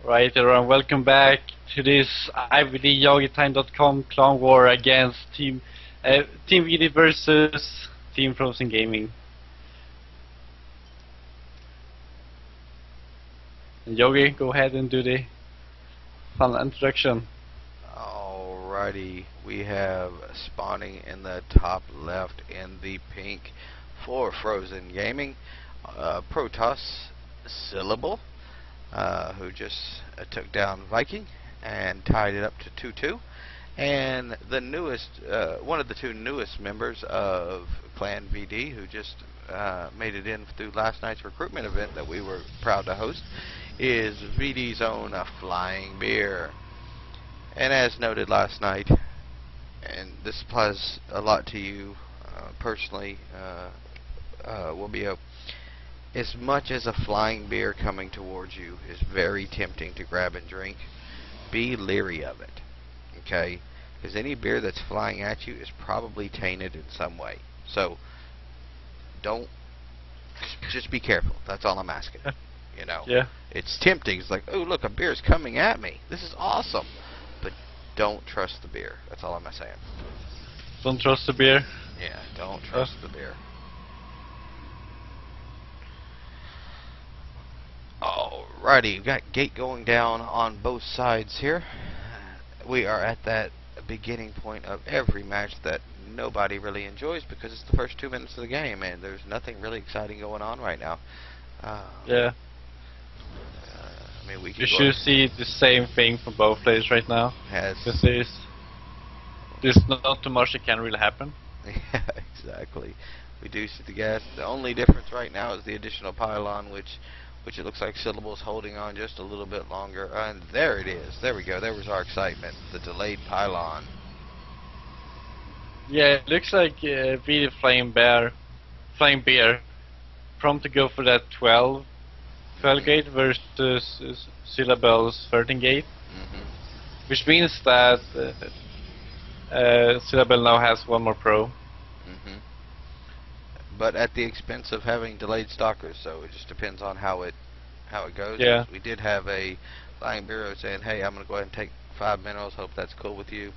Right, everyone, welcome back to this IvD YogiTime.com clan war against Team VD versus Team Frozen Gaming. And Yogi, go ahead and do the fun introduction. Alrighty, we have spawning in the top left in the pink for Frozen Gaming, Protoss Syllable, who just took down Viking and tied it up to 2-2, and the newest, one of the two newest members of Clan VD, who just made it in through last night's recruitment event that we were proud to host, is VD's own Flying Beer. And as noted last night, and this applies a lot to you personally, Wobio, as much as a flying beer coming towards you is very tempting to grab and drink, be leery of it, okay? Because any beer that's flying at you is probably tainted in some way. So, just be careful. That's all I'm asking. You know? Yeah. It's tempting. It's like, oh, look, a beer's coming at me. This is awesome. But don't trust the beer. That's all I'm saying. Don't trust the beer? Yeah, don't trust the beer. Alrighty, we've got gate going down on both sides here. We are at that beginning point of every match that nobody really enjoys because it's the first 2 minutes of the game and there's nothing really exciting going on right now. Yeah. I mean, we You should see the same thing from both players right now. Because there's not too much that can really happen. Yeah, exactly. We do see the gas. The only difference right now is the additional pylon, which it looks like Syllable's holding on just a little bit longer. And there it is. There we go. There was our excitement. The delayed pylon. Yeah, it looks like VDFlyingBeer prompt to go for that 12 gate versus Syllable's 13 gate. Which means that Syllable now has one more pro. But at the expense of having delayed stalkers, so it just depends on how it goes. Yeah. We did have a Flying Bureau saying, hey, I'm going to go ahead and take 5 minerals, hope that's cool with you.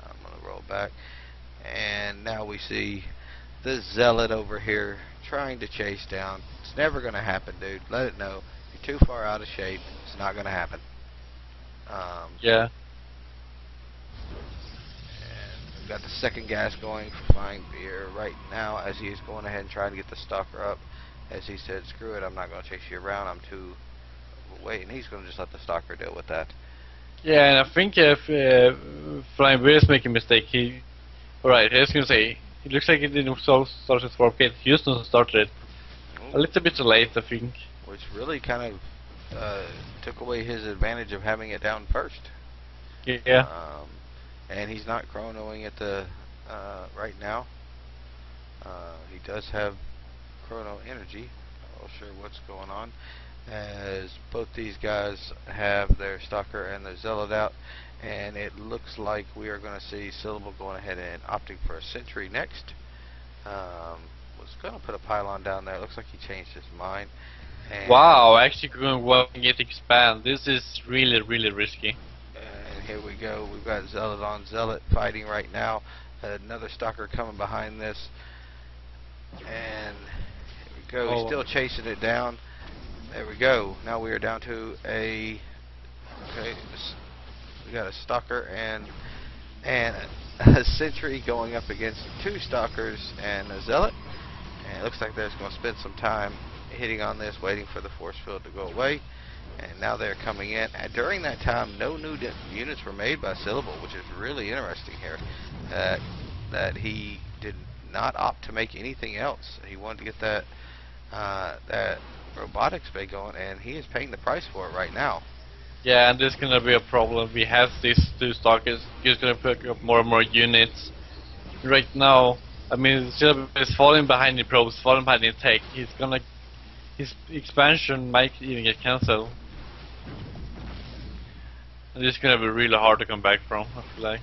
I'm going to roll back. And now we see the Zealot over here trying to chase down. It's never going to happen, dude. Let it know. You're too far out of shape. It's not going to happen. Yeah. We've got the second gas going for Flying Beer right now as he is going ahead and trying to get the stalker up. As he said, screw it, I'm not going to chase you around, I'm too... Wait, and he's going to just let the stalker deal with that. Yeah, and I think if Flying Beer is making a mistake, Alright, I was going to say, it looks like he didn't start his warp gate. Houston started it a little bit too late, I think. Which really kind of took away his advantage of having it down first. Yeah. And he's not chronoing at the right now. He does have chrono energy. I'm not sure what's going on, as both these guys have their stalker and their zealot out, and it looks like we are going to see Syllable going ahead and opting for a sentry next. Was going to put a pylon down there. It looks like he changed his mind. And wow, actually going well and get expand. This is really, really risky. And here we go. We've got Zealot on Zealot fighting right now. Another stalker coming behind this. And here we go. He's still chasing it down. There we go. Now we are down to a... Okay, we got a stalker and a sentry going up against 2 stalkers and a zealot. And it looks like they're just going to spend some time hitting on this, waiting for the force field to go away. And now they're coming in. And during that time, no new units were made by Syllable, which is really interesting here. That he did not opt to make anything else. He wanted to get that robotics bay going, and he is paying the price for it right now. Yeah, and this is gonna be a problem. We have these 2 stalkers. He's gonna pick up more and more units. Right now, I mean, Syllable is falling behind the probes, falling behind the tech. His expansion might even get cancelled. And this is gonna be really hard to come back from, I feel like.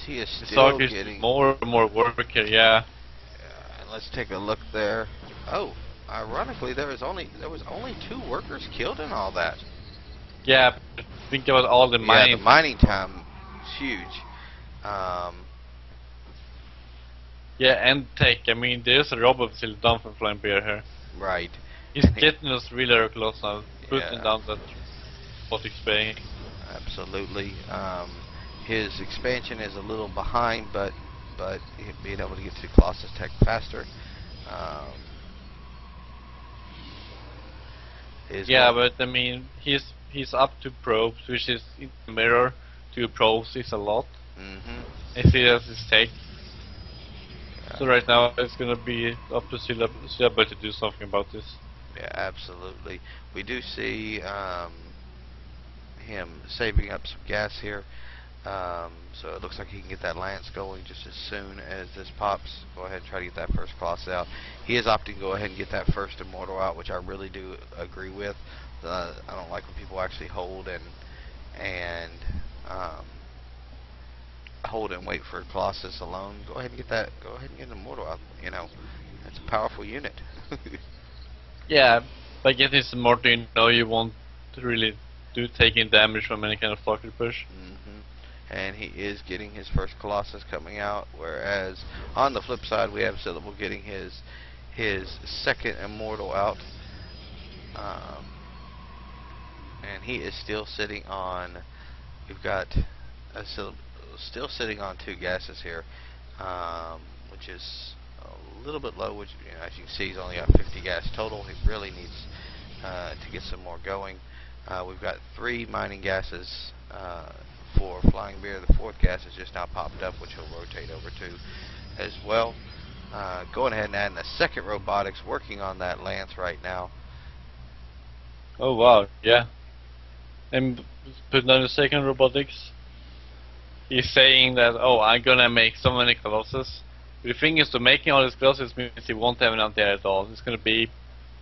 He is still getting more and more work here, yeah. And let's take a look there. Oh, ironically, there was only 2 workers killed in all that. Yeah, but think about all the Yeah, mining. the mining time is huge. Yeah, and tech. I mean, there's a robot still done for Flying Bear here. Right. He's getting us really close now, putting Yeah, down that robotic spray. absolutely. His expansion is a little behind, but being able to get to Colossus Tech faster. Um, is Yeah, going. but I mean, he's up to probes, which is in the mirror. 2 probes is a lot. Mm-hmm. I see that's his take. So right now it's gonna be up to Syllable to do something about this. Yeah, absolutely. We do see him saving up some gas here. So it looks like he can get that lance going just as soon as this pops. Go ahead and try to get that first Colossus out. He is opting to go ahead and get that first Immortal out, which I really do agree with. I don't like when people actually hold and um, hold and wait for Colossus alone. Go ahead and get that. Go ahead and get an Immortal out. You know, that's a powerful unit. Yeah, by getting some more, you know, you won't really do taking damage from any kind of stalker push. hmm And he is getting his first Colossus coming out, whereas on the flip side we have Syllable getting his second Immortal out, and he is still sitting on. We've got Syllable still sitting on 2 gases here, which is a little bit low. Which, you know, as you can see, he's only got 50 gas total. He really needs to get some more going. We've got 3 mining gases for Flying Beer. The 4th gas has just now popped up, which he'll rotate over to as well. Going ahead and adding a second robotics, working on that lance right now. Oh wow, yeah. And putting down the second robotics. He's saying that, oh, I'm gonna make so many Colossus. The thing is, to making all these Colossus means he won't have enough there at all. It's gonna be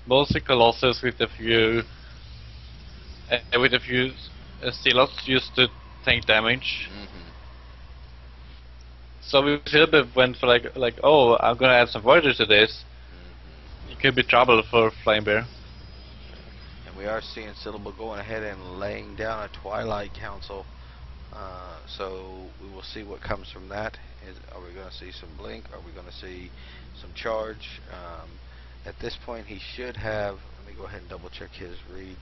mostly Colossus with a few Stealots used to tank damage. Mm-hmm. So we a little bit went for like, oh, I'm gonna add some voiders to this. It could be trouble for Flying Bear. And we are seeing Syllable going ahead and laying down a Twilight Council. So we will see what comes from that. Are we going to see some blink? Are we going to see some charge? At this point, he should have. Let me go ahead and double check his read.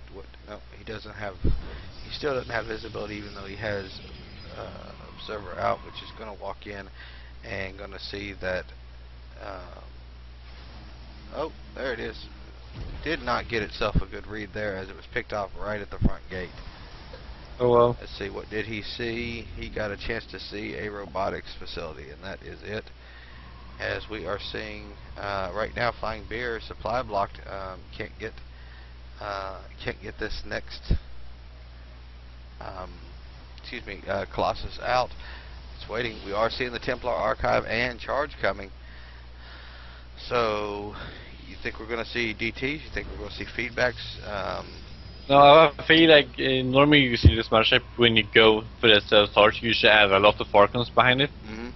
No, he doesn't have. He still doesn't have visibility, even though he has observer out, which is going to walk in and going to see that. Oh, there it is. Did not get itself a good read there, as it was picked off right at the front gate. Oh well. Let's see, what did he see? He got a chance to see a robotics facility, and that is it. As we are seeing right now, Flying Beer supply blocked. Can't get this next Colossus out. It's waiting. We are seeing the Templar Archive and Charge coming. So, you think we're going to see DTs? You think we're going to see feedbacks? No, I feel like normally you see this matchup when you go for the Stealth Charge, you should add a lot of Archons behind it. Mm-hmm.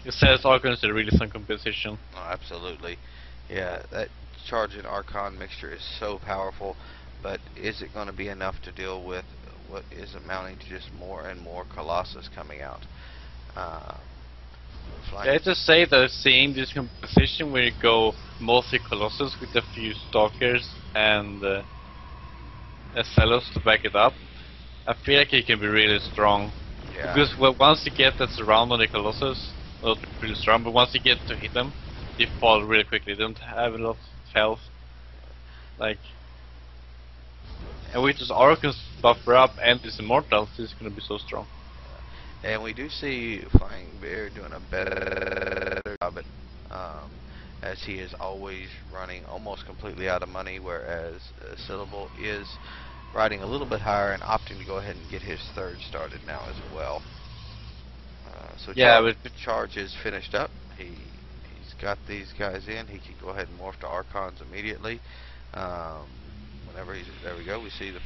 The Stealth Archons are really some competition. Oh, absolutely. Yeah, that Charge and Archon mixture is so powerful, but is it going to be enough to deal with what is amounting to just more and more Colossus coming out? Yeah, to say that seeing this composition where you go mostly Colossus with a few Stalkers and Celos to back it up, I feel like he can be really strong. Yeah. Because once you get that surround on the Colossus, not really strong, but once you get to hit them, they fall really quickly. They don't have a lot of health. Like, and with this Archons buffer up and this Immortals, this is gonna be so strong. And we do see Flying Bear doing a better job at, as he is always running almost completely out of money, whereas Syllable is riding a little bit higher and opting to go ahead and get his 3rd started now as well. So yeah, Charge is finished up. He's got these guys in. He can go ahead and morph to Archons immediately. Whenever he's there, we go. We see the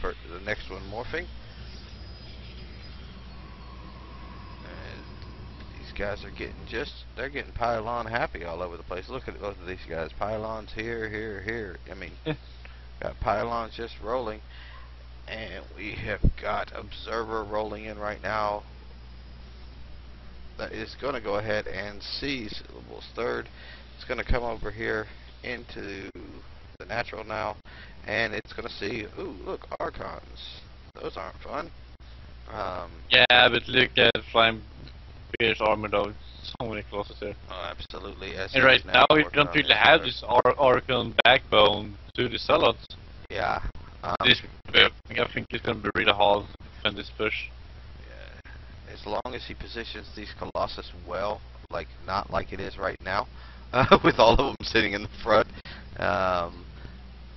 next one morphing. guys are getting they're getting pylon happy all over the place. Look at both of these guys. Pylons here, here, here. I mean, got pylons just rolling. And we have got Observer rolling in right now. That is going to go ahead and see Syllable's third. It's going to come over here into the natural now. And it's going to see, ooh, look, Archons. Those aren't fun. Yeah, but look at Flying Beer's armor though. So many classes there. Oh, absolutely. And right now we don't really have this Archon backbone to the Zealots. Yeah. This, I think it's going to be really hard to defend this push. Yeah. As long as he positions these Colossus well, like not like it is right now, with all of them sitting in the front,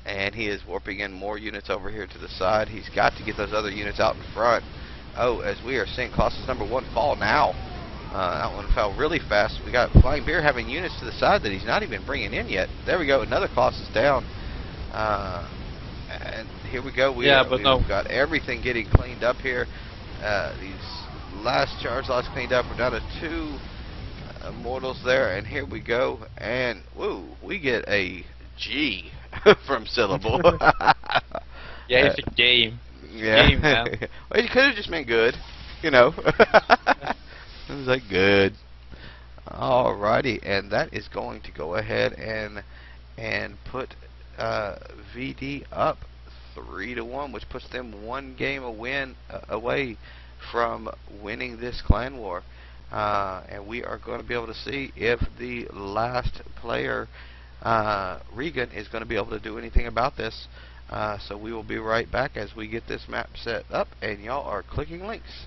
and he is warping in more units over here to the side. He's got to get those other units out in front. Oh, as we are seeing Colossus number 1 fall now. That one fell really fast. We got Flying Beer having units to the side that he's not even bringing in yet. There we go, another Colossus down. And here we go. We've got everything getting cleaned up here. These last charge lots cleaned up. We're down to 2 mortals there, and here we go. And woo, we get a G from Syllable. Yeah, it's a game. Yeah. Game, man. Well, it could have just been good, you know. It was like good. Alrighty, and that is going to go ahead and put VD up 3-1, which puts them 1 game away from winning this clan war. And we are going to be able to see if the last player, Regan, is going to be able to do anything about this. So we will be right back as we get this map set up, and y'all are clicking links.